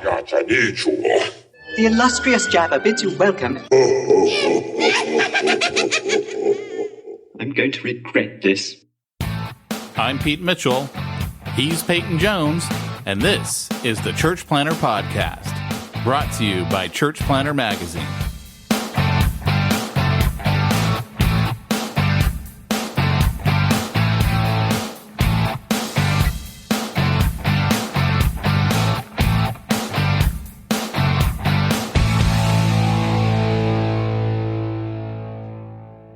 The illustrious Jabba bids you welcome. I'm going to regret this. I'm Pete Mitchell. He's Peyton Jones. And this is the Church Planter Podcast, brought to you by Church Planter Magazine.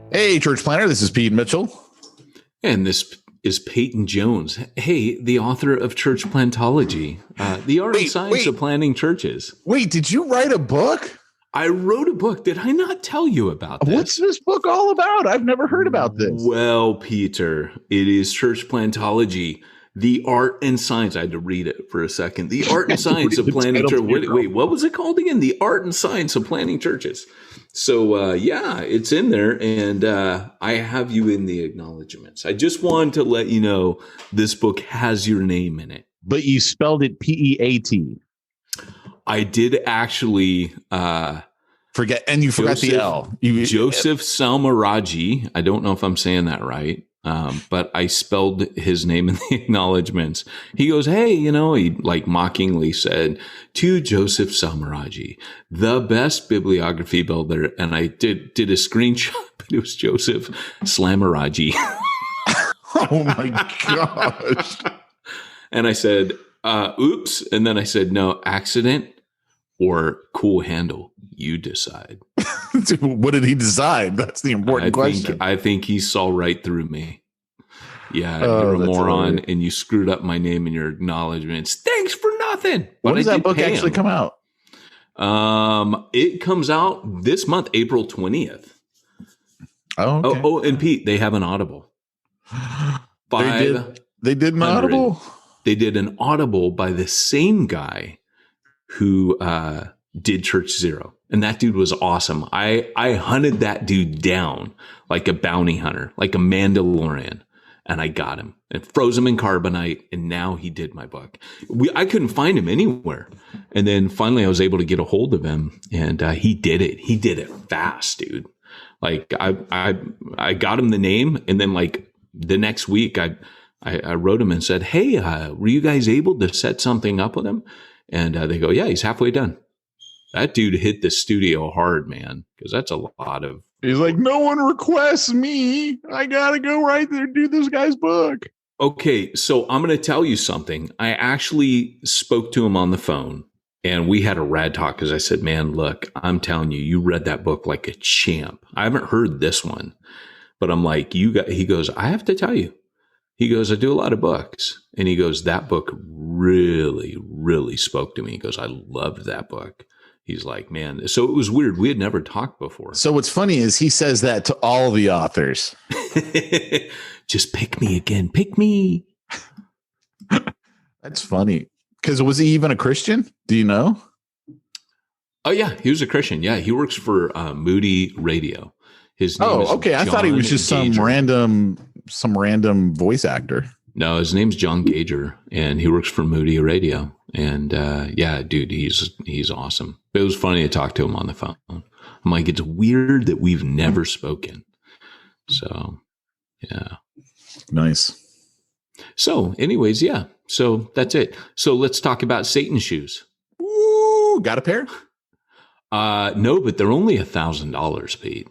Hey, Church Planter, this is Pete Mitchell. And this is Peyton Jones. Hey, the author of Church Plantology, the art and science of planting churches. Wait, did you write a book? I wrote a book. Did I not tell you about this? What's this book all about? I've never heard about this. Well, Peter, it is Church Plantology, the art and science. I had to read it for a second. The art and science of planting churches. Wait, what was it called again? The art and science of planting churches. So, yeah, it's in there, and I have you in the acknowledgments. I just wanted to let you know this book has your name in it. But you spelled it P-E-A-T. I did actually forget, and you forgot the L. Joseph Salmaraji. I don't know if I'm saying that right, but I spelled his name in the acknowledgments. He goes, hey, he like mockingly said, to Joseph Salmaraji, the best bibliography builder. And I did a screenshot, but it was Joseph Slamaraji. Oh my gosh. And I said, oops. And then I said, no, accident or cool handle. You decide. What did he decide? That's the important question. I think he saw right through me. Yeah, you're a moron, hilarious. And you screwed up my name in your acknowledgments. Thanks for nothing. When does that book actually come out? It comes out this month, April 20th. Oh, okay. Oh, and Pete, they have an Audible. They did an Audible? They did an Audible by the same guy who did Church Zero. And that dude was awesome. I hunted that dude down like a bounty hunter, like a Mandalorian. And I got him and froze him in carbonite. And now he did my book. I couldn't find him anywhere. And then finally I was able to get a hold of him, and he did it. He did it fast, dude. Like I got him the name. And then like the next week I wrote him and said, hey, were you guys able to set something up with him? And they go, yeah, he's halfway done. That dude hit the studio hard, man, because that's a lot of. He's like, no one requests me. I got to go right there, do this guy's book. Okay, so I'm going to tell you something. I actually spoke to him on the phone, and we had a rad talk because I said, man, look, I'm telling you, you read that book like a champ. I haven't heard this one, but I'm like, he goes, I have to tell you. He goes, I do a lot of books. And he goes, that book really, really spoke to me. He goes, I loved that book. He's like, man. So it was weird. We had never talked before. So what's funny is he says that to all the authors. Just pick me again. Pick me. That's funny. Because was he even a Christian? Do you know? Oh, yeah. He was a Christian. Yeah. He works for Moody Radio. His name is okay. John I thought he was just Gager. some random voice actor. No, his name's John Gager, and he works for Moody Radio. And yeah, dude, he's awesome. It was funny to talk to him on the phone. I'm like, it's weird that we've never spoken. So, yeah. Nice. So, anyways, yeah. So that's it. So let's talk about Satan's shoes. Ooh, got a pair? No, but they're only $1,000, Pete.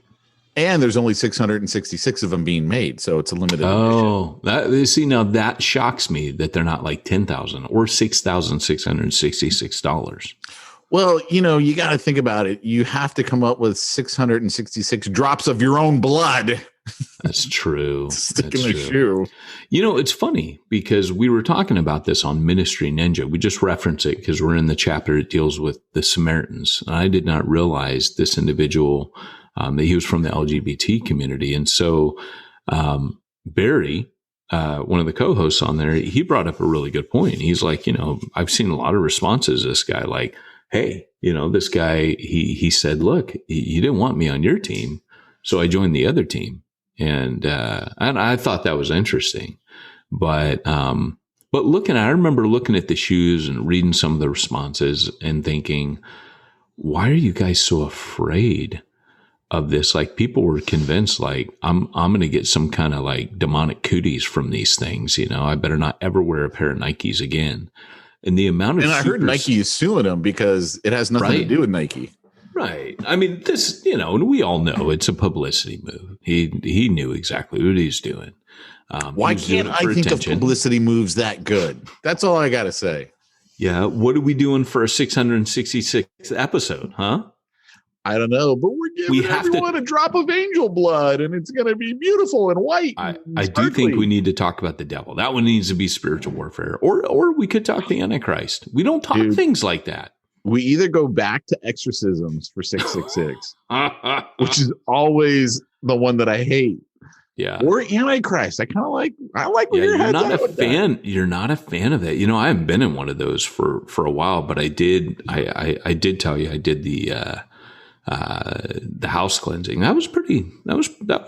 And there's only 666 of them being made, so it's a limited edition. Oh, now that shocks me that they're not like 10,000 or $6,666. Well, you got to think about it. You have to come up with 666 drops of your own blood. That's true. Stick in the shoe. It's funny because we were talking about this on Ministry Ninja. We just reference it because we're in the chapter that deals with the Samaritans. And I did not realize this individual that he was from the LGBT community. And so Barry, one of the co-hosts on there, he brought up a really good point. He's like, I've seen a lot of responses to this guy like, hey, this guy, he said, look, you didn't want me on your team, so I joined the other team. And I thought that was interesting. But But I remember looking at the shoes and reading some of the responses and thinking, why are you guys so afraid of this? Like, people were convinced, like, I'm going to get some kind of like demonic cooties from these things. You know, I better not ever wear a pair of Nikes again. And the amount of, and I heard Nike is suing them because it has nothing to do with Nike. Right. I mean, this, you know, and we all know it's a publicity move. He knew exactly what he's doing. Why can't I think of publicity moves that good? That's all I got to say. Yeah. What are we doing for a 666th episode, huh? I don't know, but we're giving everyone a drop of angel blood, and it's going to be beautiful and white. I do think we need to talk about the devil. That one needs to be spiritual warfare, or we could talk the Antichrist. We don't talk things like that. We either go back to exorcisms for 666, which is always the one that I hate. Yeah. Or Antichrist. I like where your head's not at a with fan. that. You're not a fan of that. You know, I haven't been in one of those for a while, but I did tell you I did the house cleansing. That was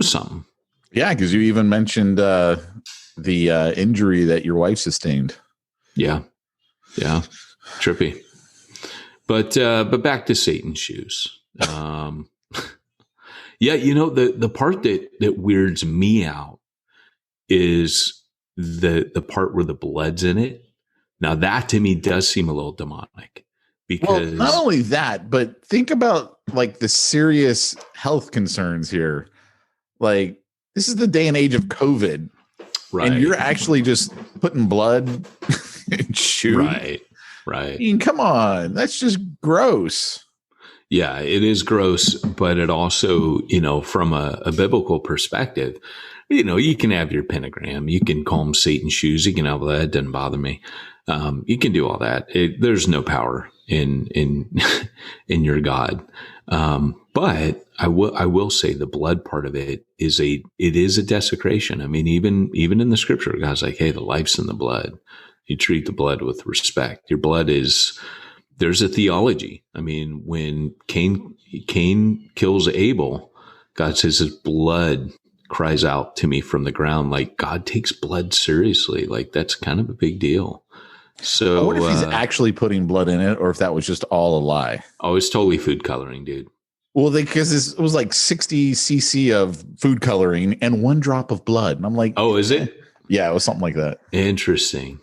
something. Yeah, because you even mentioned the injury that your wife sustained. Yeah. Trippy. But back to Satan's shoes. Yeah, you know, the part that weirds me out is the part where the blood's in it. Now that to me does seem a little demonic. Because not only that, but think about like the serious health concerns here. Like, this is the day and age of COVID, right? And you're actually just putting blood in shoes, right? I mean, come on, that's just gross. Yeah, it is gross, but it also, you know, from a biblical perspective, you know, you can have your pentagram, you can call them Satan's shoes, you can have that. It doesn't bother me. You can do all that. There's no power in your God. But I will say the blood part of it is a desecration. I mean, even in the scripture, God's like, hey, the life's in the blood. You treat the blood with respect. Your blood there's a theology. I mean, when Cain kills Abel, God says his blood cries out to me from the ground. Like, God takes blood seriously. Like, that's kind of a big deal. So I wonder if he's actually putting blood in it, or if that was just all a lie. Oh, it's totally food coloring, dude. Well, because it was like 60 cc of food coloring and 1 drop of blood. And I'm like, oh, is it? Yeah, it was something like that. Interesting.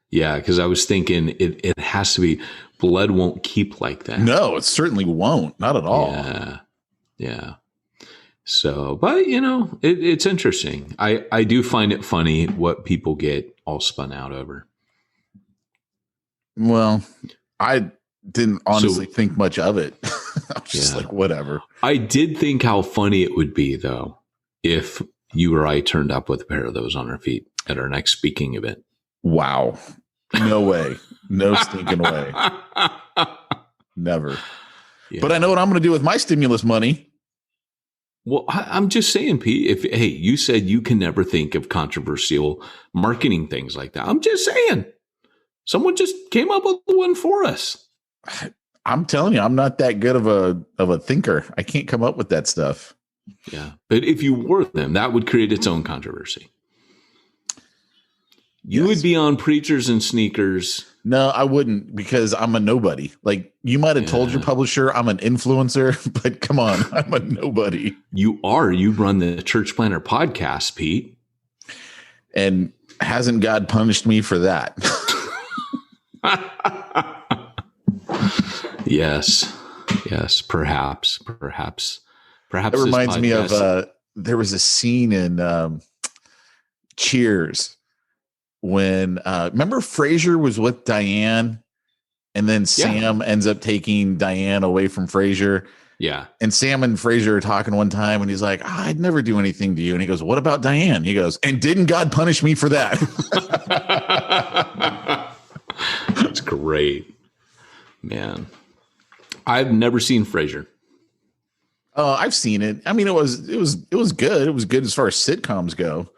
Yeah, because I was thinking it has to be, blood won't keep like that. No, it certainly won't. Not at all. Yeah. So, but you know, it's interesting. I do find it funny what people get all spun out over. Well, I didn't honestly think much of it. I was just like, whatever. I did think how funny it would be, though, if you or I turned up with a pair of those on our feet at our next speaking event. Wow. No way. No stinking way. Never. Yeah. But I know what I'm going to do with my stimulus money. Well, I'm just saying, Pete, you said you can never think of controversial marketing things like that. I'm just saying. Someone just came up with one for us. I'm telling you, I'm not that good of a thinker. I can't come up with that stuff. Yeah. But if you were them, that would create its own controversy. You would be on Preachers and Sneakers. No, I wouldn't, because I'm a nobody. Like, you might have told your publisher I'm an influencer, but come on, I'm a nobody. You are. You run the Church Planner podcast, Pete. And hasn't God punished me for that? Yes, perhaps. That reminds me of there was a scene in Cheers when remember Frasier was with Diane, and then Sam ends up taking Diane away from Frasier. Yeah. And Sam and Frasier are talking one time, and he's like, I'd never do anything to you. And he goes, what about Diane? He goes, and didn't God punish me for that? That's great, man. I've never seen Frasier. I've seen it. I mean, it was good. It was good as far as sitcoms go.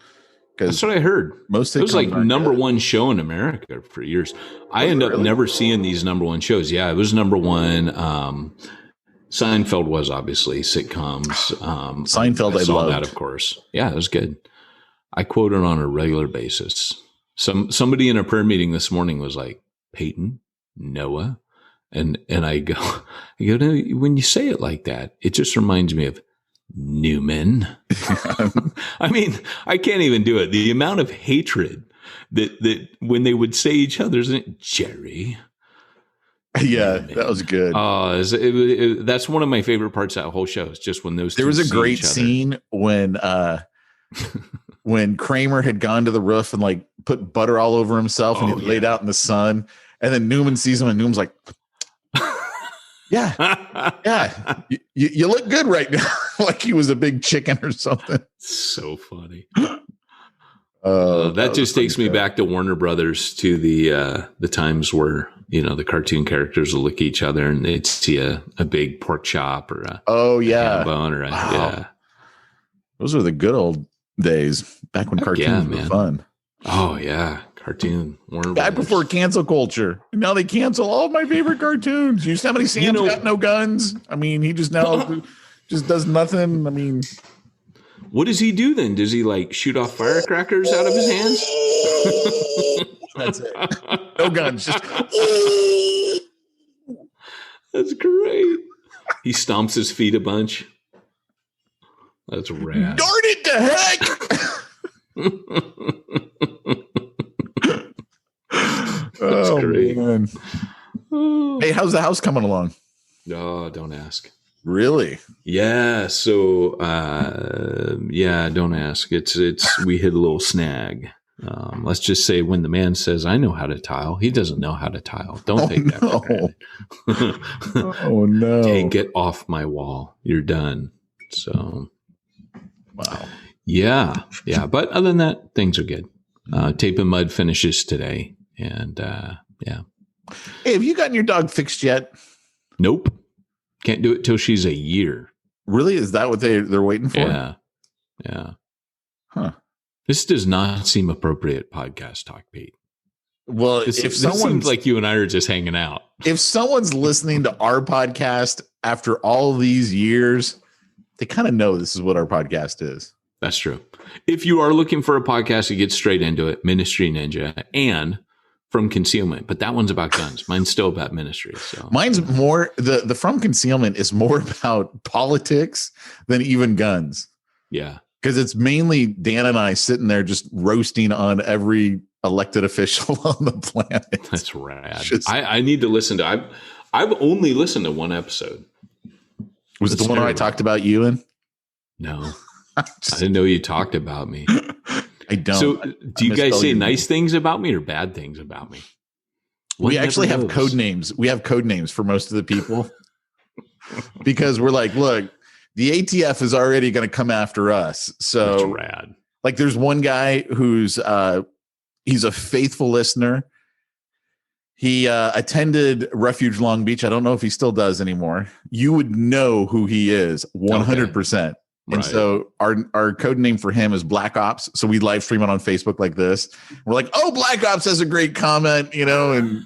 That's what I heard. Most it was like number one show in America for years. I ended up never seeing these number one shows. Yeah, it was number one. Seinfeld was obviously sitcoms. Seinfeld, I saw loved that, of course. Yeah, it was good. I quote it on a regular basis. Somebody in a prayer meeting this morning was like, Peyton, Noah. And I go, no, when you say it like that, it just reminds me of Newman. I mean, I can't even do it. The amount of hatred that when they would say each other's name, Jerry. Yeah, Newman. that was good. That's one of my favorite parts of that whole show. Is just when those. There was a great scene when Kramer had gone to the roof and like put butter all over himself and he laid out in the sun, and then Newman sees him and Newman's like, yeah, you look good right now. Like he was a big chicken or something. So funny. That just takes me back to Warner Brothers, to the times where, you know, the cartoon characters will lick each other and they'd see a big pork chop or a ham bone or Those were the good old days back when cartoons were fun. Oh yeah, cartoon Warner back Brothers. before cancel culture. And now they cancel all of my favorite cartoons. You see how many Sam's got no guns? I mean, he just now just does nothing. I mean, what does he do then? Does he like shoot off firecrackers out of his hands? That's it. No guns. Just that's great. He stomps his feet a bunch. That's rad. Darn it to heck. That's great. Man. Hey, how's the house coming along? Oh, don't ask. Really? Yeah. So, don't ask. It's we hit a little snag. Let's just say when the man says, I know how to tile, he doesn't know how to tile. Don't take that for granted. Oh, no. Take it off my wall. You're done. So, wow. Yeah. But other than that, things are good. Tape and mud finishes today. And, yeah. Hey, have you gotten your dog fixed yet? Nope. Can't do it till she's a year. Really? Is that what they're waiting for? Yeah. Huh. This does not seem appropriate podcast talk, Pete. Well, this seems like you and I are just hanging out. If someone's listening to our podcast after all these years, they kind of know this is what our podcast is. That's true. If you are looking for a podcast to get straight into it, Ministry Ninja and From Concealment, but that one's about guns. Mine's still about ministry. So mine's more the From Concealment is more about politics than even guns. Yeah. Because it's mainly Dan and I sitting there just roasting on every elected official on the planet. That's rad. I need to listen to. I've only listened to one episode. Was it the one where I talked about you in? No, I didn't know you talked about me. I don't. So, do you guys say nice things about me or bad things about me? We actually have code names. We have code names for most of the people because we're like, look. The ATF is already going to come after us. So that's rad. Like there's one guy who's he's a faithful listener. He attended Refuge Long Beach. I don't know if he still does anymore. You would know who he is 100%. Okay. And so our code name for him is Black Ops. So we live stream it on Facebook like this. We're like, oh, Black Ops has a great comment, you know, and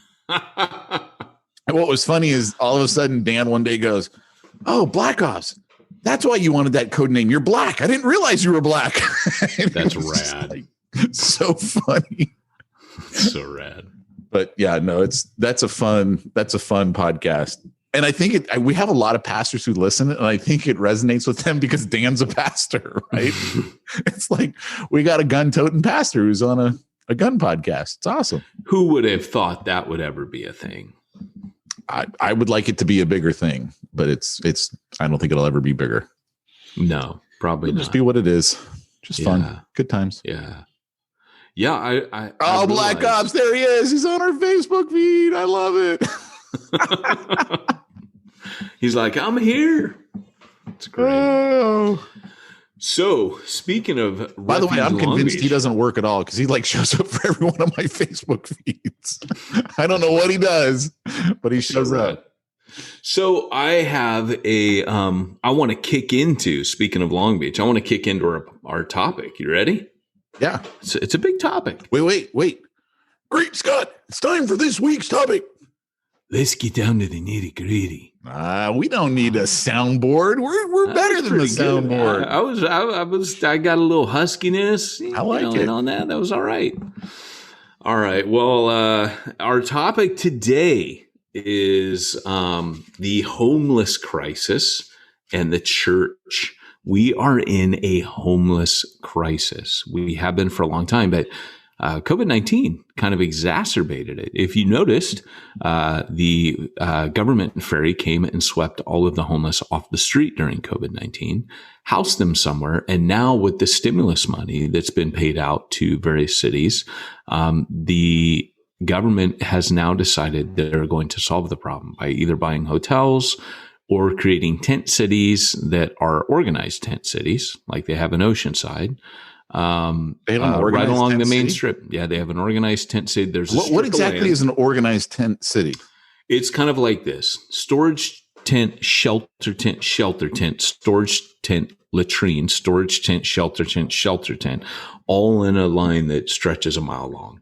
what was funny is all of a sudden Dan one day goes, oh, Black Ops. That's why you wanted that code name. You're black. I didn't realize you were black. That's rad. Like, so funny. So rad. But yeah, no, that's a fun podcast. And I think we have a lot of pastors who listen, and I think it resonates with them because Dan's a pastor, right? It's like we got a gun-toting pastor who's on a gun podcast. It's awesome. Who would have thought that would ever be a thing? I would like it to be a bigger thing, but it's I don't think it'll ever be bigger. No, probably it'll not. just be what it is. Just fun. Good times. Yeah. Yeah. I Black Ops. There he is. He's on our Facebook feed. I love it. He's like, I'm here. It's great. Oh. So, speaking of, by the way, I'm convinced he doesn't work at all because he like shows up for every one of my Facebook feeds. I don't know what he does, but he shows up. So I have I want to kick into, speaking of Long Beach, I want to kick into our topic. You ready? Yeah. It's a big topic. Wait. Great Scott. It's time for this week's topic. Let's get down to the nitty gritty. We don't need a soundboard. We're better than the soundboard. I got a little huskiness. I like it on that. That was all right. All right. Well, our topic today is the homeless crisis and the church. We are in a homeless crisis. We have been for a long time, but COVID-19 kind of exacerbated it. If you noticed, the government ferry came and swept all of the homeless off the street during COVID-19, housed them somewhere. And now with the stimulus money that's been paid out to various cities, the government has now decided that they're going to solve the problem by either buying hotels or creating tent cities that are organized tent cities, like they have in Oceanside. They have an right along the main city? strip. Yeah, they have an organized tent city. There's What exactly is an organized tent city? It's kind of like this: storage tent, shelter tent, storage tent, latrine, storage tent, shelter tent, all in a line that stretches a mile long.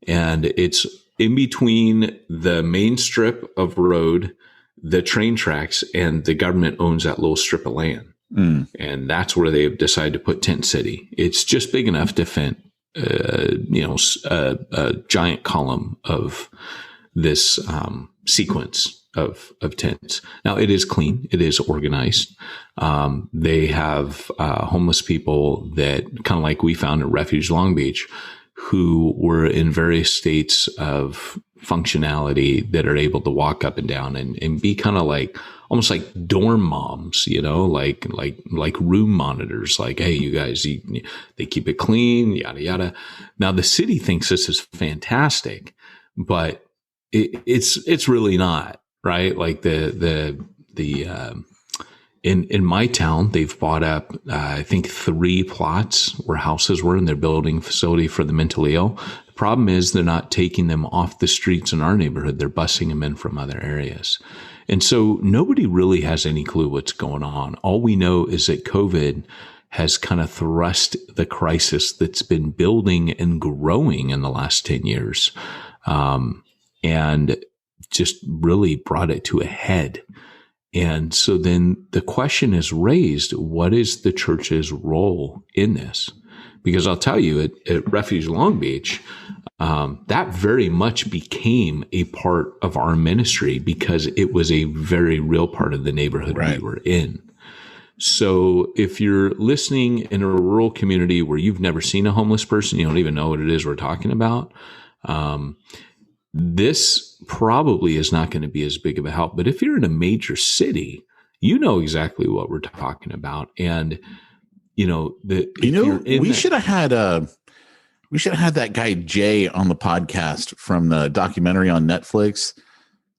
And it's in between the main strip of road, the train tracks, and the government owns that little strip of land. And that's where they've decided to put tent city. It's just big enough to fit, a giant column of this sequence of tents. Now, it is clean. It is organized. They have homeless people that, kind of like we found at Refuge Long Beach, who were in various states of functionality that are able to walk up and down and be kind of like, almost like dorm moms, like room monitors, like, hey, you guys, they keep it clean, yada, yada. Now the city thinks this is fantastic, but it's really not, right? Like in my town, they've bought up, I think 3 plots where houses were, and they're building a facility for the mentally ill. The problem is they're not taking them off the streets in our neighborhood. They're busing them in from other areas. And so nobody really has any clue what's going on. All we know is that COVID has kind of thrust the crisis that's been building and growing in the last 10 years, and just really brought it to a head. And so then the question is raised, what is the church's role in this? Because I'll tell you, at Refuge Long Beach, that very much became a part of our ministry because it was a very real part of the neighborhood we were in. So if you're listening in a rural community where you've never seen a homeless person, you don't even know what it is we're talking about, this probably is not going to be as big of a help. But if you're in a major city, you know exactly what we're talking about. And we should have had that guy Jay on the podcast from the documentary on Netflix,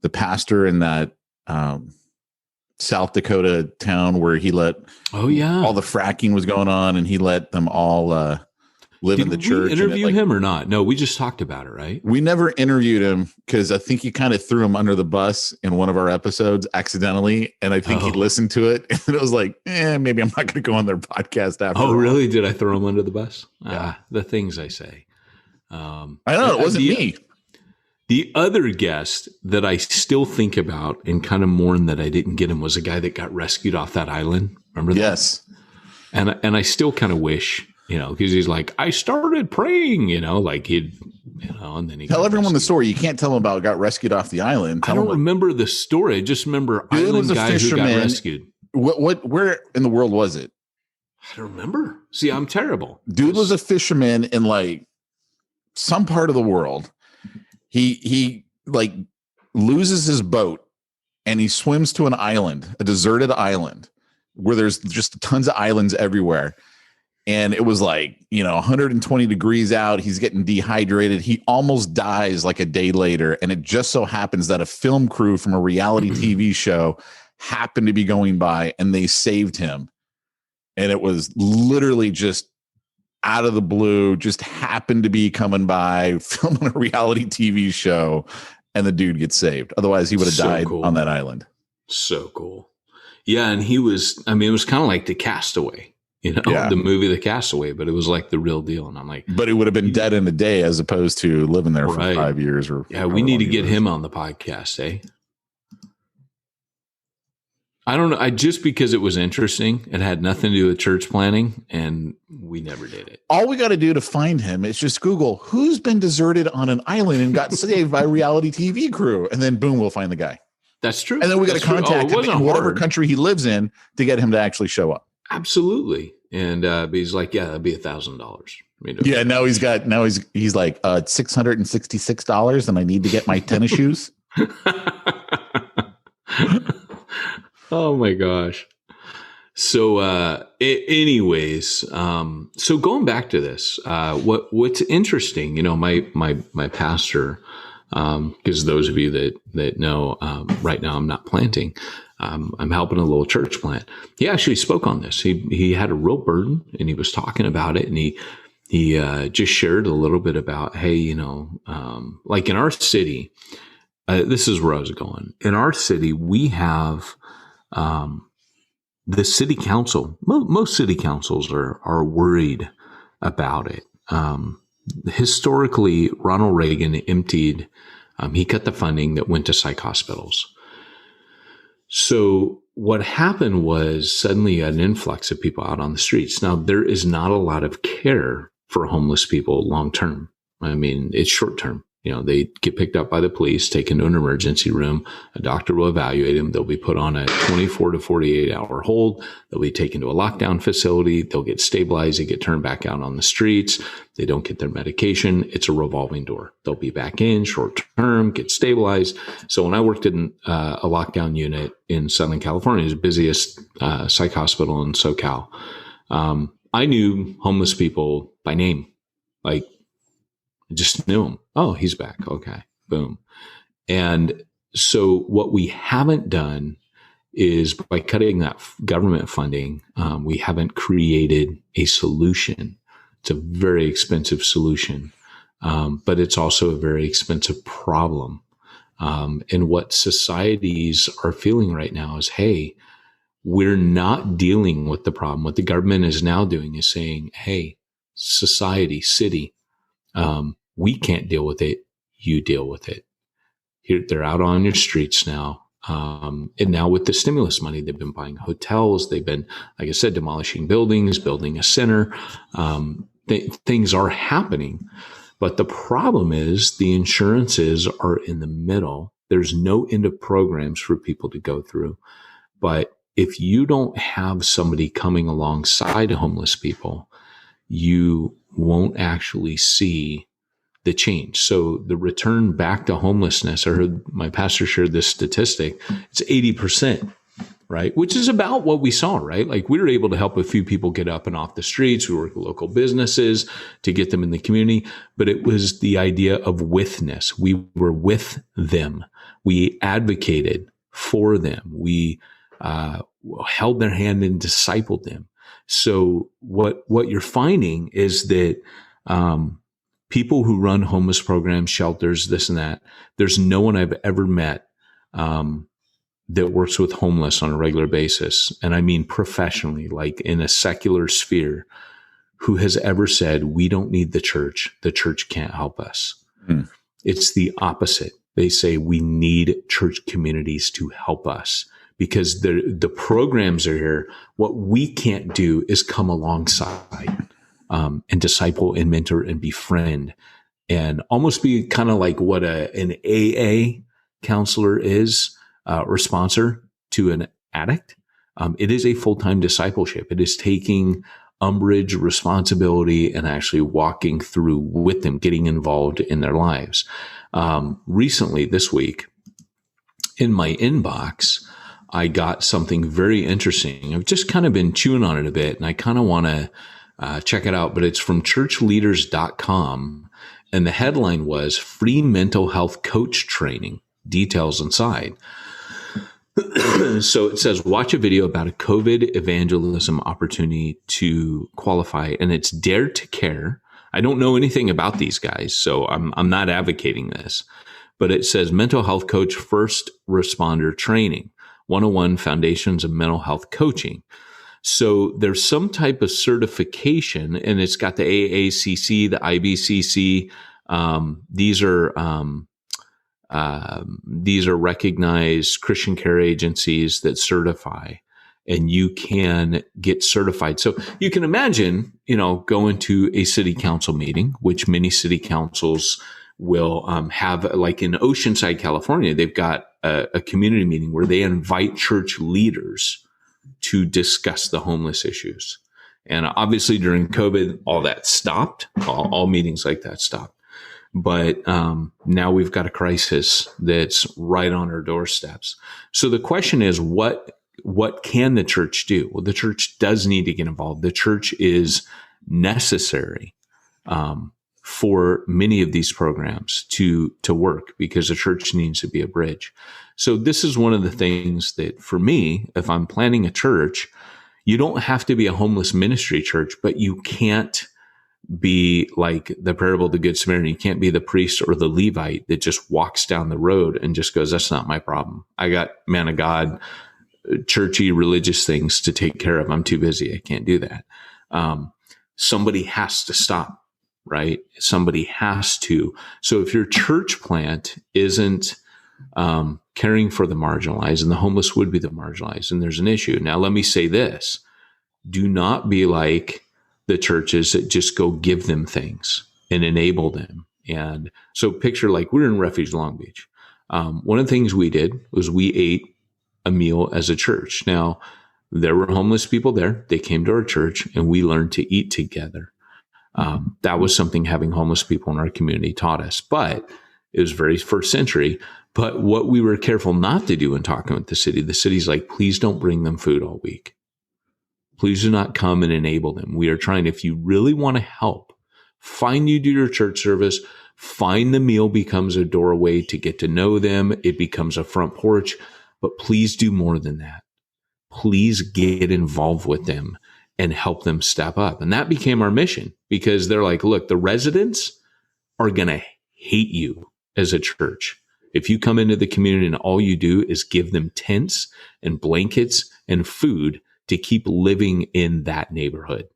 the pastor in that South Dakota town where he let all the fracking was going on, and he let them all live in the church. Did we interview him or not? No, we just talked about it, right? We never interviewed him because I think he kind of threw him under the bus in one of our episodes accidentally. And I think he listened to it and it was like, maybe I'm not going to go on their podcast after. Oh, really? Did I throw him under the bus? Yeah. The things I say. I know, it wasn't me. The other guest that I still think about and kind of mourn that I didn't get him was a guy that got rescued off that island. Remember that? Yes. And I still kind of wish, because he's like, I started praying, like he'd, and then he tell everyone the story. You can't tell them about got rescued off the island. I don't remember the story. I just remember island guy who got rescued. Where in the world was it? I don't remember. See, I'm terrible. Dude was a fisherman in like some part of the world. He like loses his boat and he swims to an island, a deserted island where there's just tons of islands everywhere. And it was like, 120 degrees out. He's getting dehydrated. He almost dies like a day later. And it just so happens that a film crew from a reality TV show happened to be going by and they saved him. And it was literally just out of the blue, just happened to be coming by, filming a reality TV show, and the dude gets saved. Otherwise, he would have died on that island. So cool. Yeah, and he was, it was kind of like The Castaway, the movie The Castaway, but it was like the real deal. And I'm like, but it would have been dead in a day as opposed to living there for 5 years. Or we need to get him on the podcast, eh? I don't know. Just because it was interesting, it had nothing to do with church planning, and we never did it. All we got to do to find him is just Google who's been deserted on an island and got saved by a reality TV crew, and then boom, we'll find the guy. That's true. And then we got to contact him in whatever country he lives in to get him to actually show up. Absolutely. And he's like, yeah, that'd be $1,000. Yeah, now he's like $666, and I need to get my tennis shoes. Oh my gosh. So, anyways, so going back to this, what's interesting, you know, my pastor, because those of you that know, right now I'm not planting, I'm helping a little church plant. He actually spoke on this. He had a real burden, and he was talking about it, and he just shared a little bit about, hey, you know, like in our city, this is where I was going. In our city, we have, the city council, most city councils are worried about it. Historically, Ronald Reagan emptied, he cut the funding that went to psych hospitals. So what happened was suddenly you had an influx of people out on the streets. Now, there is not a lot of care for homeless people long term. I mean, it's short term. You know, they get picked up by the police, taken to an emergency room. A doctor will evaluate them. They'll be put on a 24 to 48 hour hold. They'll be taken to a lockdown facility. They'll get stabilized. They get turned back out on the streets. They don't get their medication. It's a revolving door. They'll be back in short term, get stabilized. So when I worked in a lockdown unit in Southern California, the busiest psych hospital in SoCal, I knew homeless people by name. Like, I just knew him. Oh, he's back. Okay. Boom. And so what we haven't done is by cutting that government funding, we haven't created a solution. It's a very expensive solution, but it's also a very expensive problem. And what societies are feeling right now is, hey, we're not dealing with the problem. What the government is now doing is saying, hey, society, city, we can't deal with it. You deal with it. Here, they're out on your streets now. And now with the stimulus money, they've been buying hotels. They've been, like I said, demolishing buildings, building a center. Things are happening. But the problem is the insurances are in the middle. There's no end of programs for people to go through. But if you don't have somebody coming alongside homeless people, you won't actually see the change. So the return back to homelessness, I heard my pastor shared this statistic, it's 80%, right? Which is about what we saw, right? Like we were able to help a few people get up and off the streets. We worked with local businesses to get them in the community, but it was the idea of withness. We were with them. We advocated for them. We held their hand and discipled them. So what you're finding is that people who run homeless programs, shelters, this and that, there's no one I've ever met that works with homeless on a regular basis, and I mean professionally, like in a secular sphere, who has ever said, we don't need the church can't help us. It's the opposite. They say we need church communities to help us because the programs are here. What we can't do is come alongside and disciple and mentor and befriend and almost be kind of like what an AA counselor is or sponsor to an addict. It is a full-time discipleship. It is taking umbrage, responsibility, and actually walking through with them, getting involved in their lives. Recently, this week, in my inbox, I got something very interesting. I've just kind of been chewing on it a bit, and I kind of want to check it out, but it's from churchleaders.com. And the headline was free mental health coach training, details inside. So it says, watch a video about a COVID evangelism opportunity to qualify. And it's Dare to Care. I don't know anything about these guys, so I'm not advocating this, but it says mental health coach first responder training, 101 foundations of mental health coaching. So there's some type of certification, and it's got the AACC, the IBCC. These are These are recognized Christian care agencies that certify, and you can get certified. So you can imagine, going to a city council meeting, which many city councils will have, like in Oceanside, California, they've got a community meeting where they invite church leaders to discuss the homeless issues. And obviously during COVID, all that stopped. All meetings like that stopped. But now we've got a crisis that's right on our doorsteps. So the question is, what can the church do? Well, the church does need to get involved. The church is necessary for many of these programs to work, because the church needs to be a bridge. So this is one of the things that, for me, if I'm planning a church, you don't have to be a homeless ministry church, but you can't be like the parable of the Good Samaritan. You can't be the priest or the Levite that just walks down the road and just goes, that's not my problem. I got, man of God, churchy religious things to take care of. I'm too busy. I can't do that. Somebody has to stop, right? Somebody has to. So if your church plant isn't caring for the marginalized, and the homeless would be the marginalized, and there's an issue. Now, let me say this. Do not be like the churches that just go give them things and enable them. And so picture, like, we're in Refuge Long Beach. One of the things we did was we ate a meal as a church. Now, there were homeless people there. They came to our church, and we learned to eat together. That was something having homeless people in our community taught us, but it was very first century. But what we were careful not to do in talking with the city's like, please don't bring them food all week. Please do not come and enable them. We are trying, if you really want to help, find you do your church service, find the meal becomes a doorway to get to know them. It becomes a front porch, but please do more than that. Please get involved with them and help them step up. And that became our mission, because they're like, look, the residents are going to hate you as a church if you come into the community and all you do is give them tents and blankets and food to keep living in that neighborhood.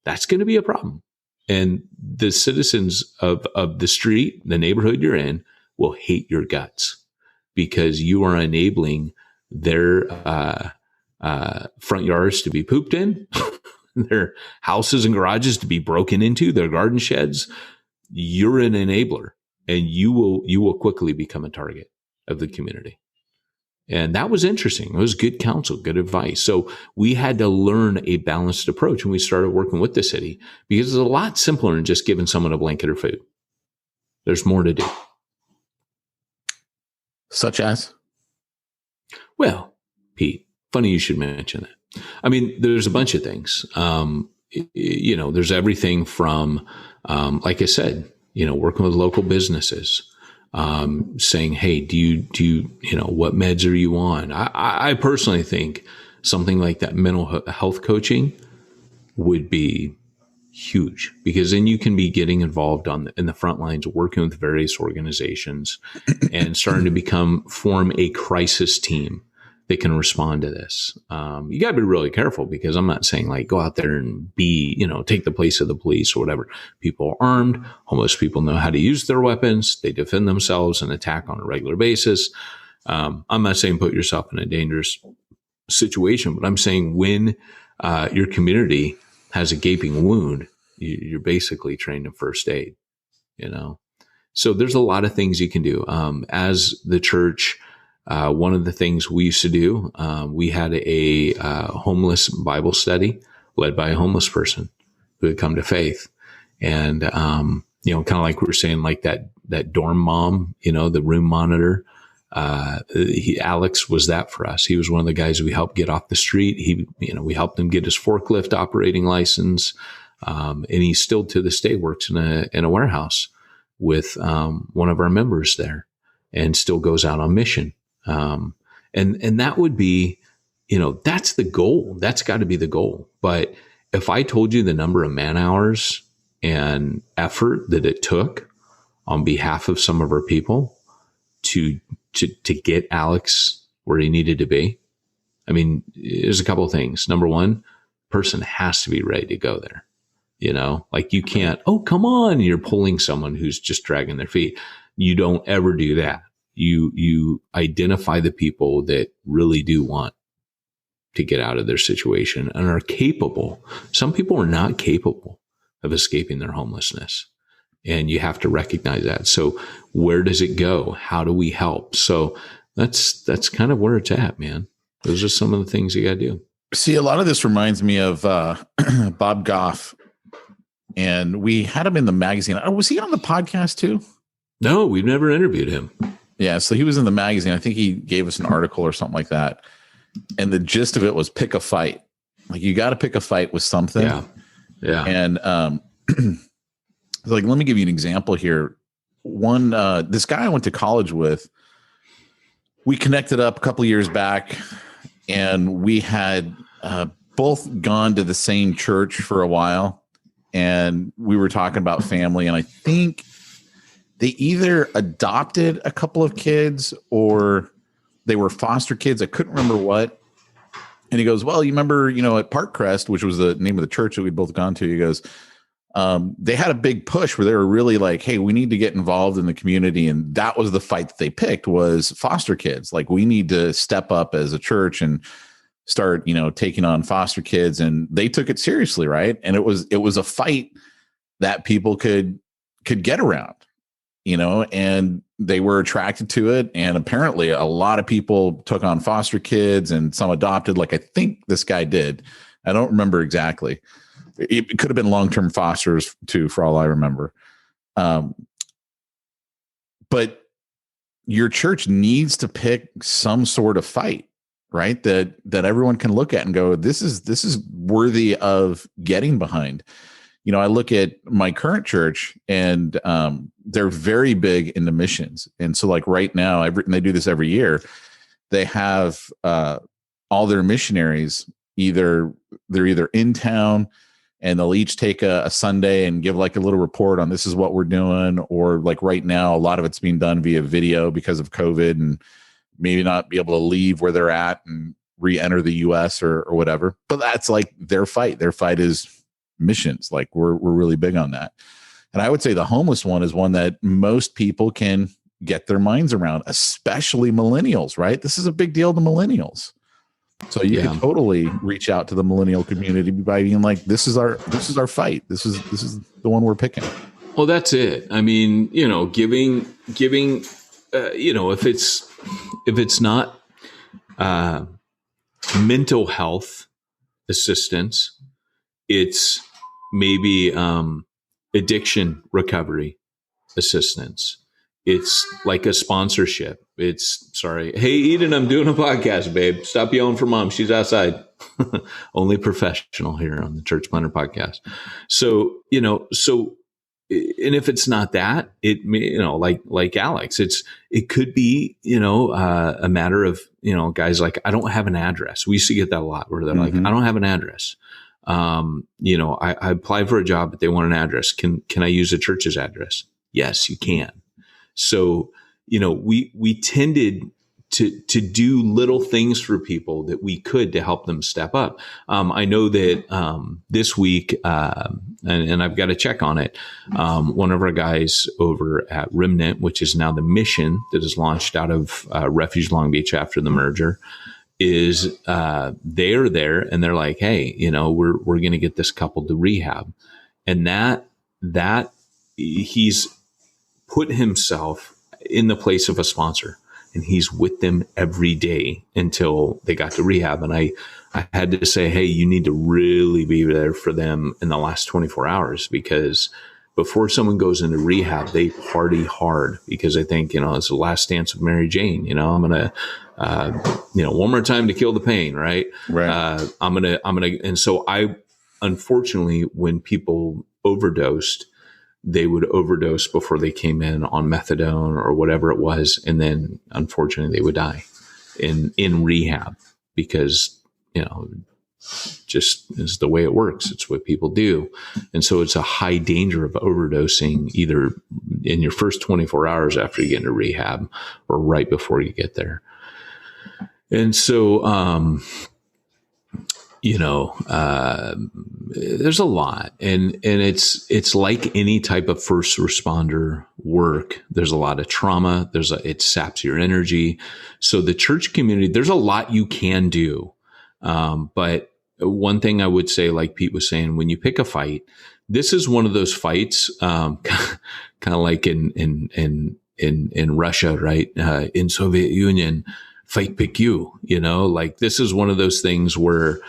That's going to be a problem. And the citizens of the street, the neighborhood you're in, will hate your guts, because you are enabling their front yards to be pooped in, their houses and garages to be broken into, their garden sheds. You're an enabler, and you will quickly become a target of the community. And that was interesting. It was good counsel, good advice. So we had to learn a balanced approach when we started working with the city, because it's a lot simpler than just giving someone a blanket or food. There's more to do. Such as? Well, Pete, funny you should mention that. I mean, there's a bunch of things. There's everything from, like I said, working with local businesses, saying, hey, do you, what meds are you on? I personally think something like that mental health coaching would be huge, because then you can be getting involved in the front lines, working with various organizations and starting to form a crisis team that can respond to this. You got to be really careful, because I'm not saying like go out there and take the place of the police or whatever. People are armed. Homeless people know how to use their weapons. They defend themselves and attack on a regular basis. I'm not saying put yourself in a dangerous situation, but I'm saying when your community has a gaping wound, you're basically trained in first aid, So there's a lot of things you can do. As the church, one of the things we used to do, we had a homeless Bible study led by a homeless person who had come to faith. And, kind of like we were saying, like that dorm mom, the room monitor, Alex was that for us. He was one of the guys we helped get off the street. We helped him get his forklift operating license. And he still to this day works in a warehouse with, one of our members there, and still goes out on mission. And that would be, that's the goal. That's got to be the goal. But if I told you the number of man hours and effort that it took on behalf of some of our people to get Alex where he needed to be, I mean, there's a couple of things. Number one, person has to be ready to go there. Like you can't, oh, come on. You're pulling someone who's just dragging their feet. You don't ever do that. you identify the people that really do want to get out of their situation and are capable. Some people are not capable of escaping their homelessness, and you have to recognize that. So where does it go? How do we help? So that's kind of where it's at, man. Those are some of the things you got to do. See, a lot of this reminds me of Bob Goff, and we had him in the magazine. Oh, was he on the podcast too? No, we've never interviewed him. Yeah, so he was in the magazine. I think he gave us an article or something like that. And the gist of it was pick a fight. Like, you got to pick a fight with something. Yeah. Yeah. And like, let me give you an example here. One, this guy I went to college with, we connected up a couple of years back, and we had both gone to the same church for a while. And we were talking about family. And I think they either adopted a couple of kids or they were foster kids. I couldn't remember what. And he goes, well, you remember, at Parkcrest, which was the name of the church that we'd both gone to, he goes, they had a big push where they were really like, hey, we need to get involved in the community. And that was the fight that they picked, was foster kids. Like, we need to step up as a church and start, taking on foster kids. And they took it seriously. Right. And it was a fight that people could get around, and they were attracted to it. And apparently a lot of people took on foster kids, and some adopted, like I think this guy did. I don't remember exactly. It could have been long-term fosters too, for all I remember. But your church needs to pick some sort of fight, right? That everyone can look at and go, this is worthy of getting behind. I look at my current church, and they're very big into missions. And so, like, right now, and they do this every year, they have all their missionaries, they're either in town, and they'll each take a Sunday and give like a little report on this is what we're doing. Or like right now, a lot of it's being done via video because of COVID, and maybe not be able to leave where they're at and re-enter the US or whatever. But that's like their fight. Their fight is missions. Like, we're really big on that. And I would say the homeless one is one that most people can get their minds around, especially millennials, right? This is a big deal to millennials. So you can totally reach out to the millennial community by being like, this is our fight. This is the one we're picking. Well, that's it. I mean, giving, if it's not mental health assistance, it's maybe addiction recovery assistance. It's like a sponsorship. Sorry. Hey, Eden, I'm doing a podcast, babe. Stop yelling for mom. She's outside. Only professional here on the Church Planter podcast. So, and if it's not that, like Alex, it could be, a matter of, guys like, I don't have an address. We used to get that a lot where they're like, I don't have an address. I applied for a job, but they want an address. Can I use the church's address? Yes, you can. So, we tended to do little things for people that we could to help them step up. I know that this week, and I've got to check on it, one of our guys over at Remnant, which is now the mission that is launched out of Refuge Long Beach after the merger, is they are there and they're like, hey, we're going to get this couple to rehab. And that he's put himself in the place of a sponsor, and he's with them every day until they got to rehab. And I had to say, hey, you need to really be there for them in the last 24 hours, because before someone goes into rehab, they party hard, because I think, it's the last dance of Mary Jane. I'm going to, one more time to kill the pain. Right. Right. And so unfortunately, when people overdosed, they would overdose before they came in on methadone or whatever it was. And then unfortunately they would die in rehab, because, just is the way it works. It's what people do. And so it's a high danger of overdosing either in your first 24 hours after you get into rehab or right before you get there. And so, there's a lot, and it's like any type of first responder work. There's a lot of trauma. It saps your energy. So the church community, there's a lot you can do. But one thing I would say, like Pete was saying, when you pick a fight, this is one of those fights, kind of like in Russia, right? In Soviet Union, fight pick you, like this is one of those things where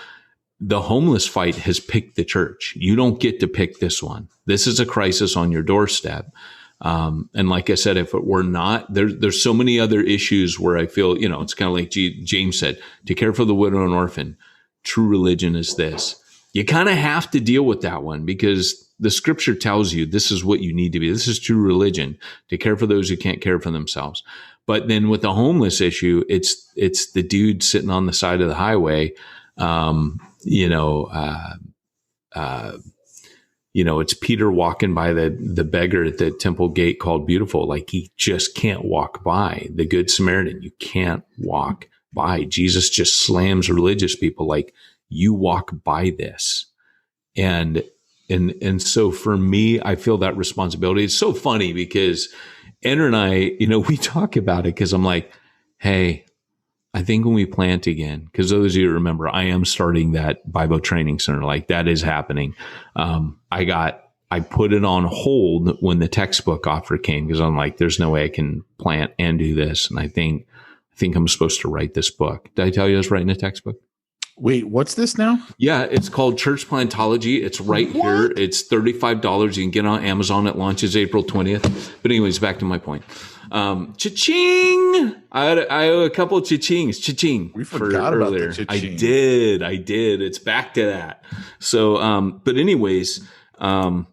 the homeless fight has picked the church. You don't get to pick this one. This is a crisis on your doorstep. And like I said, if it were not, there's so many other issues where I feel, it's kind of like James said, to care for the widow and orphan. True religion is this. You kind of have to deal with that one because the scripture tells you this is what you need to be. This is true religion, to care for those who can't care for themselves. But then with the homeless issue, it's the dude sitting on the side of the highway. It's Peter walking by the beggar at the temple gate called Beautiful. Like he just can't walk by. The Good Samaritan, you can't walk by. Jesus just slams religious people like, you walk by this. And so for me, I feel that responsibility. It's so funny because Andrew and I, we talk about it because I'm like, hey, I think when we plant again, because those of you remember, I am starting that Bible training center. Like that is happening. I put it on hold when the textbook offer came because I'm like, there's no way I can plant and do this. And I think I'm supposed to write this book. Did I tell you I was writing a textbook? Wait, what's this now? Yeah, it's called Church Plantology. It's right here. It's $35. You can get on Amazon. It launches April 20th. But anyways, back to my point. Cha-ching! I owe a couple of cha-chings. Cha-ching. We forgot about the cha-ching. I did. It's back to that. So, but anyways, but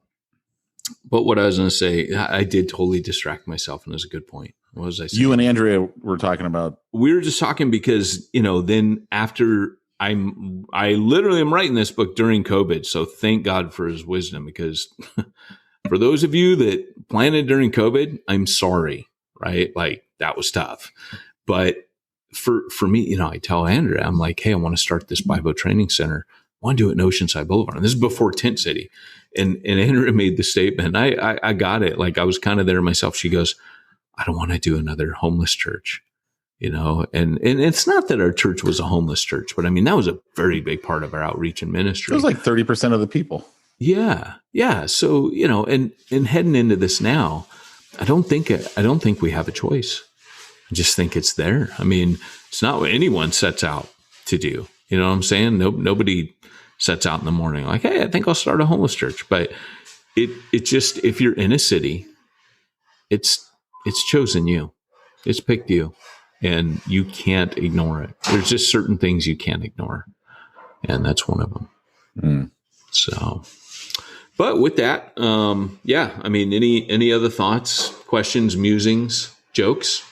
what I was going to say, I did totally distract myself, and it was a good point. What was I saying? You and Andrea were talking about. We were just talking because, then after I literally am writing this book during COVID. So thank God for his wisdom, because for those of you that planted during COVID, I'm sorry, right? Like that was tough. But for me, I tell Andrea, I'm like, hey, I want to start this Bible training center. I want to do it in Oceanside Boulevard. And this is before Tent City. And Andrea made the statement. I got it. Like I was kind of there myself. She goes, I don't want to do another homeless church. And it's not that our church was a homeless church, but I mean, that was a very big part of our outreach and ministry. It was like 30% of the people. Yeah. Yeah. So, and heading into this now, I don't think we have a choice. I just think it's there. I mean, it's not what anyone sets out to do. You know what I'm saying? Nobody sets out in the morning like, hey, I think I'll start a homeless church. But it just, if you're in a city, it's chosen you. It's picked you. And you can't ignore it. There's just certain things you can't ignore. And that's one of them. Mm. So, but with that, I mean, any other thoughts, questions, musings, jokes?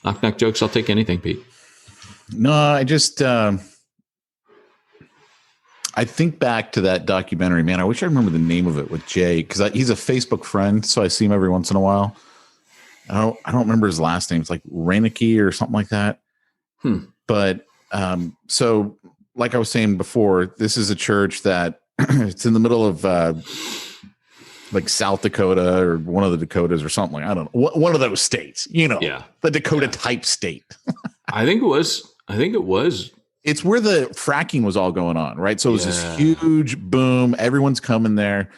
Knock jokes. I'll take anything, Pete. No, I just, I think back to that documentary, man. I wish I remember the name of it with Jay, because he's a Facebook friend. So I see him every once in a while. I don't remember his last name. It's like Reineke or something like that. But so like I was saying before, this is a church that it's in the middle of like South Dakota or one of the Dakotas or something. I don't know. One of those states, the Dakota type state. I think it was. It's where the fracking was all going on, right? So it was this huge boom. Everyone's coming there.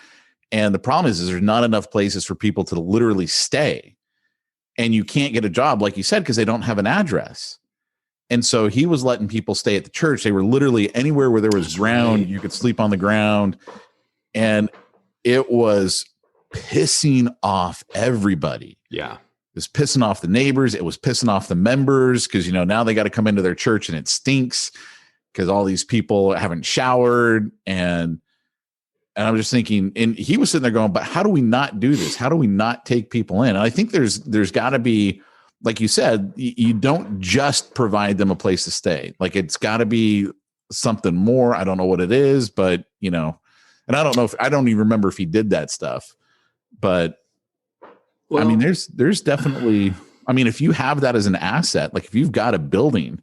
And the problem is there's not enough places for people to literally stay. And you can't get a job, like you said, because they don't have an address. And so he was letting people stay at the church. They were literally anywhere where there was ground, you could sleep on the ground. And it was pissing off everybody. Yeah. It was pissing off the neighbors. It was pissing off the members because, now they got to come into their church and it stinks because all these people haven't showered. And I'm just thinking, and he was sitting there going, but how do we not do this? How do we not take people in? And I think there's got to be, like you said, you don't just provide them a place to stay. Like it's got to be something more. I don't know what it is, but and I don't even remember if he did that stuff, but I mean, there's definitely, I mean, if you have that as an asset, like if you've got a building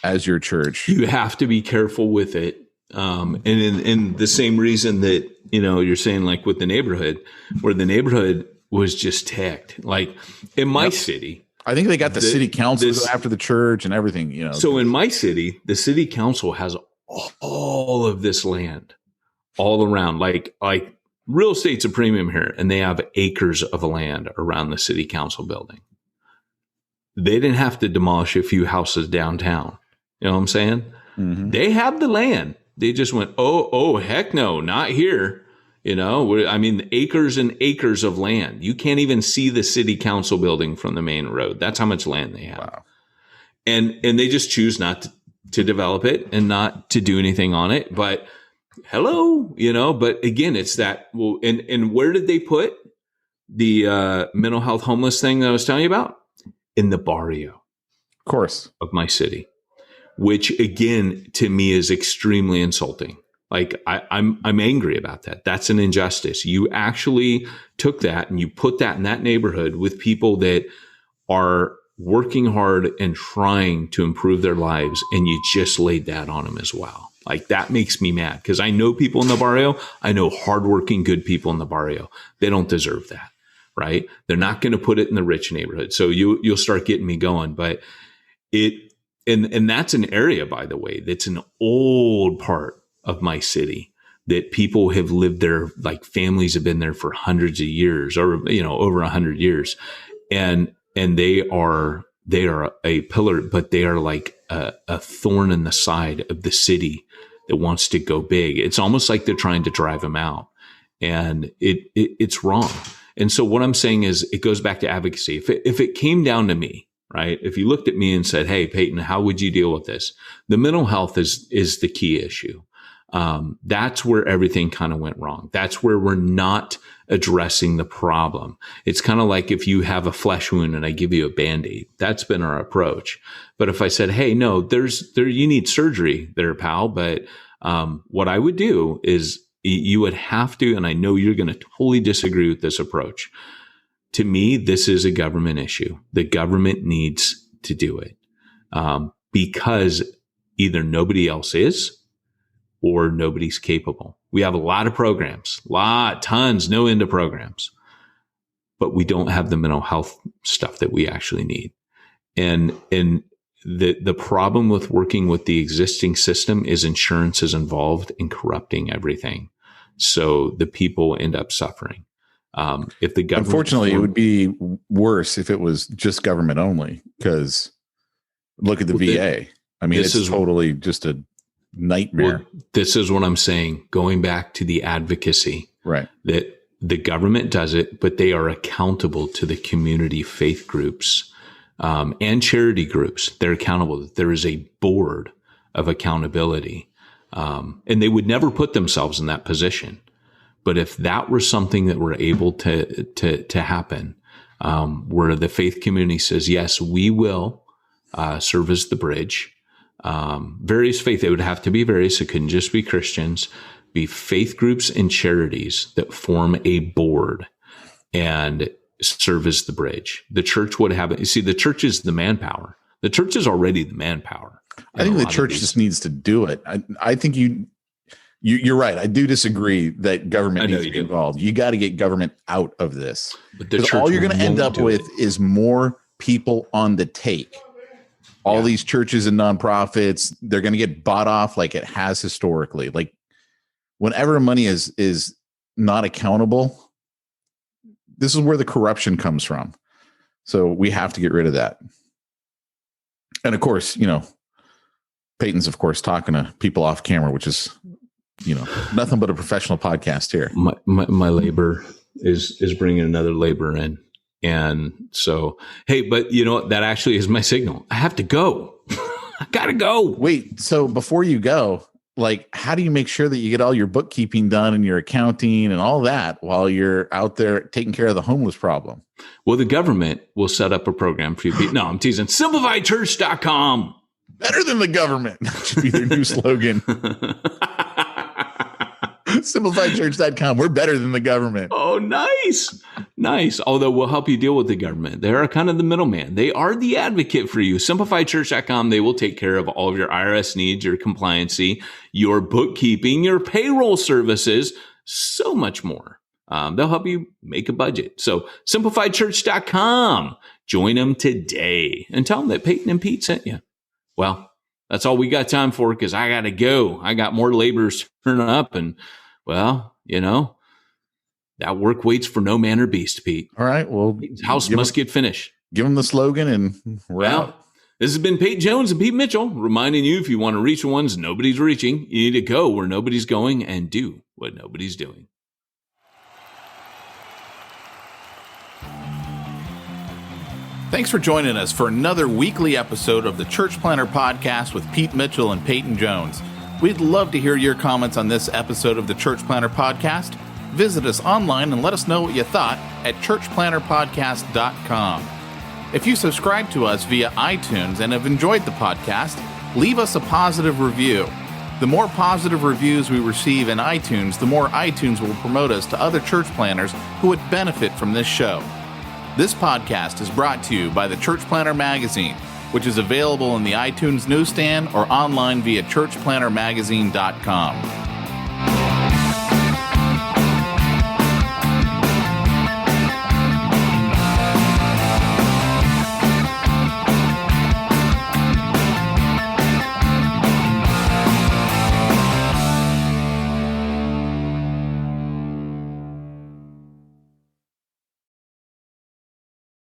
as your church, you have to be careful with it. And in the same reason that, you're saying like with the neighborhood, where the neighborhood was just ticked. Like in my city, I think they got the city council to go after the church and everything, So in my city, the city council has all of this land all around, like real estate's a premium here, and they have acres of land around the city council building. They didn't have to demolish a few houses downtown. You know what I'm saying? Mm-hmm. They have the land. They just went, oh, heck no, not here. Acres and acres of land. You can't even see the city council building from the main road. That's how much land they have. Wow. And they just choose not to develop it and not to do anything on it. But hello, but again, it's that. Well, and where did they put the mental health homeless thing that I was telling you about? In the barrio, of course, of my city, which again, to me is extremely insulting. Like I'm angry about that. That's an injustice. You actually took that and you put that in that neighborhood with people that are working hard and trying to improve their lives, and you just laid that on them as well. Like that makes me mad because I know people in the barrio. I know hardworking, good people in the barrio. They don't deserve that, right? They're not going to put it in the rich neighborhood. So you'll start getting me going, but and that's an area, by the way, that's an old part of my city that people have lived there, like families have been there for hundreds of years or, over 100 years. And they are a pillar, but they are like a thorn in the side of the city that wants to go big. It's almost like they're trying to drive them out, and it's wrong. And so what I'm saying is it goes back to advocacy. If it came down to me, right? If you looked at me and said, hey, Peyton, how would you deal with this? The mental health is the key issue. That's where everything kind of went wrong. That's where we're not addressing the problem. It's kind of like if you have a flesh wound and I give you a Band-Aid. That's been our approach. But if I said, hey, no, you need surgery there, pal. But what I would do is you would have to, and I know you're going to totally disagree with this approach. To me, this is a government issue. The government needs to do it because either nobody else is, or nobody's capable. We have a lot of programs, tons, no end of programs, but we don't have the mental health stuff that we actually need. And the problem with working with the existing system is insurance is involved in corrupting everything. So the people end up suffering. If the government, unfortunately, it would be worse if it was just government only, because look at the VA. I mean, it's totally just a nightmare. Well, this is what I'm saying, going back to the advocacy, right? That the government does it, but they are accountable to the community faith groups and charity groups. They're accountable. There is a board of accountability, and they would never put themselves in that position. But if that were something that were able to happen, where the faith community says, yes, we will serve as the bridge. Various faith, it would have to be various. It couldn't just be Christians, be faith groups and charities that form a board and serve as the bridge. The church would have it. You see, the church is the manpower. The church is already the manpower. I think the church just needs to do it. I think you're right. I do disagree that government needs to be involved. You got to get government out of this. Because all you're going to end up with is more people on the take. All these churches and nonprofits, they're going to get bought off like it has historically. Like whenever money is not accountable, this is where the corruption comes from. So we have to get rid of that. And of course, Peyton's of course talking to people off camera, which is, nothing but a professional podcast here. My labor is bringing another labor in. And so, hey, but that actually is my signal. I have to go. I got to go. Wait, so before you go, like, how do you make sure that you get all your bookkeeping done and your accounting and all that while you're out there taking care of the homeless problem? Well, the government will set up a program for you. No, I'm teasing. SimplifiedChurch.com. Better than the government. That should be their new slogan. SimplifiedChurch.com. We're better than the government. Oh, nice. Nice. Although we'll help you deal with the government. They are kind of the middleman. They are the advocate for you. SimplifiedChurch.com. They will take care of all of your IRS needs, your compliancy, your bookkeeping, your payroll services, so much more. They'll help you make a budget. So SimplifiedChurch.com. Join them today and tell them that Peyton and Pete sent you. Well, that's all we got time for because I got to go. I got more laborers turning up and, well, you know, that work waits for no man or beast, Pete. All right. Well, house must get finished. Give them the slogan and we're out. This has been Peyton Jones and Pete Mitchell reminding you if you want to reach the ones nobody's reaching, you need to go where nobody's going and do what nobody's doing. Thanks for joining us for another weekly episode of the Church Planter Podcast with Pete Mitchell and Peyton Jones. We'd love to hear your comments on this episode of the Church Planter Podcast. Visit us online and let us know what you thought at churchplanterpodcast.com. If you subscribe to us via iTunes and have enjoyed the podcast, leave us a positive review. The more positive reviews we receive in iTunes, the more iTunes will promote us to other church planners who would benefit from this show. This podcast is brought to you by the Church Planter Magazine, which is available in the iTunes newsstand or online via churchplantermagazine.com.